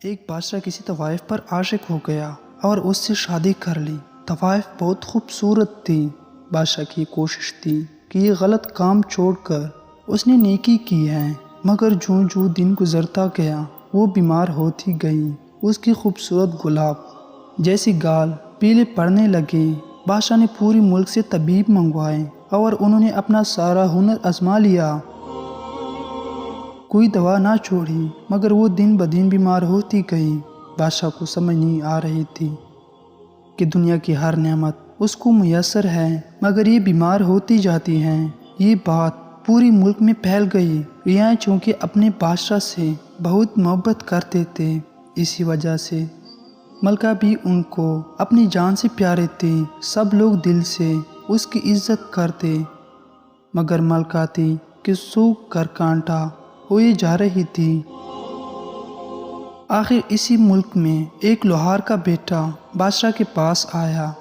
ایک بادشاہ کسی طوائف پر عاشق ہو گیا اور اس سے شادی کر لی۔ طوائف بہت خوبصورت تھی۔ بادشاہ کی کوشش تھی کہ یہ غلط کام چھوڑ کر اس نے نیکی کی ہے، مگر جوں جوں دن گزرتا گیا وہ بیمار ہوتی گئی۔ اس کی خوبصورت گلاب جیسی گال پیلے پڑنے لگے۔ بادشاہ نے پوری ملک سے طبیب منگوائے اور انہوں نے اپنا سارا ہنر آزما لیا، کوئی دوا نہ چھوڑی، مگر وہ دن بدن بیمار ہوتی گئی۔ بادشاہ کو سمجھ نہیں آ رہی تھی کہ دنیا کی ہر نعمت اس کو میسر ہے، مگر یہ بیمار ہوتی جاتی ہیں۔ یہ بات پوری ملک میں پھیل گئی۔ یہ چونکہ اپنے بادشاہ سے بہت محبت کرتے تھے، اسی وجہ سے ملکہ بھی ان کو اپنی جان سے پیارے تھے۔ سب لوگ دل سے اس کی عزت کرتے، مگر ملکہ تھی کہ سوکھ کر کانٹا ہوئی جا رہی تھی۔ آخر اسی ملک میں ایک لوہار کا بیٹا بادشاہ کے پاس آیا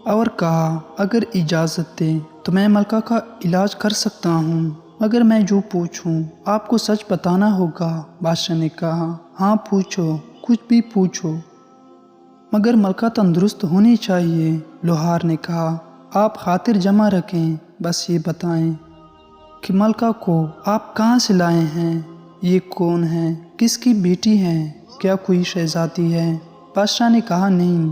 اور کہا، اگر اجازت دیں تو میں ملکہ کا علاج کر سکتا ہوں، مگر میں جو پوچھوں آپ کو سچ بتانا ہوگا۔ بادشاہ نے کہا، ہاں پوچھو، کچھ بھی پوچھو، مگر ملکہ تندرست ہونی چاہیے۔ لوہار نے کہا، آپ خاطر جمع رکھیں، بس یہ بتائیں کہ ملکہ کو آپ کہاں سے لائے ہیں؟ یہ کون ہے؟ کس کی بیٹی ہے؟ کیا کوئی شہزادی ہے؟ بادشاہ نے کہا، نہیں،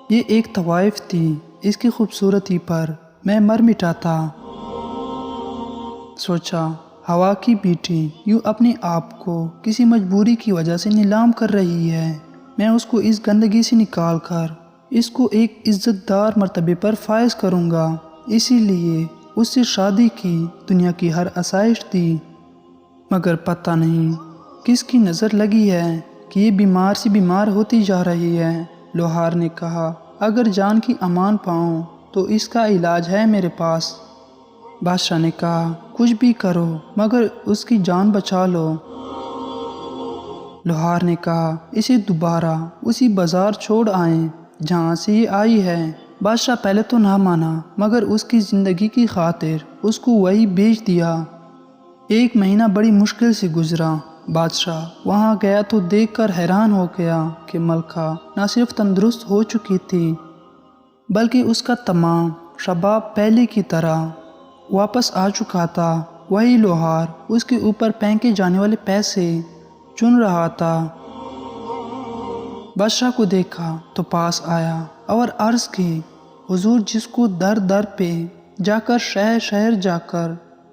یہ ایک طوائف تھی، اس کی خوبصورتی پر میں مر مٹا تھا۔ سوچا، ہوا کی بیٹی یوں اپنے آپ کو کسی مجبوری کی وجہ سے نیلام کر رہی ہے، میں اس کو اس گندگی سے نکال کر اس کو ایک عزت دار مرتبے پر فائز کروں گا۔ اسی لیے اس سے شادی کی۔ دنیا کی ہر آسائش دی، مگر پتہ نہیں کس کی نظر لگی ہے کہ یہ بیمار سی بیمار ہوتی جا رہی ہے۔ لوہار نے کہا، اگر جان کی امان پاؤں تو اس کا علاج ہے میرے پاس۔ بادشاہ نے کہا، کچھ بھی کرو مگر اس کی جان بچا لو۔ لوہار نے کہا، اسے دوبارہ اسی بازار چھوڑ آئیں جہاں سے یہ آئی ہے۔ بادشاہ پہلے تو نہ مانا، مگر اس کی زندگی کی خاطر اس کو وہی بھیج دیا۔ ایک مہینہ بڑی مشکل سے گزرا۔ بادشاہ وہاں گیا تو دیکھ کر حیران ہو گیا کہ ملکہ نہ صرف تندرست ہو چکی تھی، بلکہ اس کا تمام شباب پہلے کی طرح واپس آ چکا تھا۔ وہی لوہار اس کے اوپر پھینکے جانے والے پیسے چن رہا تھا۔ بادشاہ کو دیکھا تو پاس آیا اور عرض کی، حضور، جس کو در در پہ جا کر شہر شہر جا کر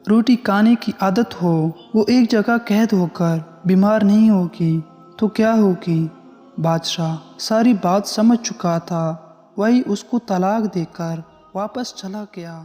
روٹی کھانے کی عادت ہو، وہ ایک جگہ قید ہو کر بیمار نہیں ہوگی تو کیا ہوگی؟ بادشاہ ساری بات سمجھ چکا تھا، وہی اس کو طلاق دے کر واپس چلا گیا۔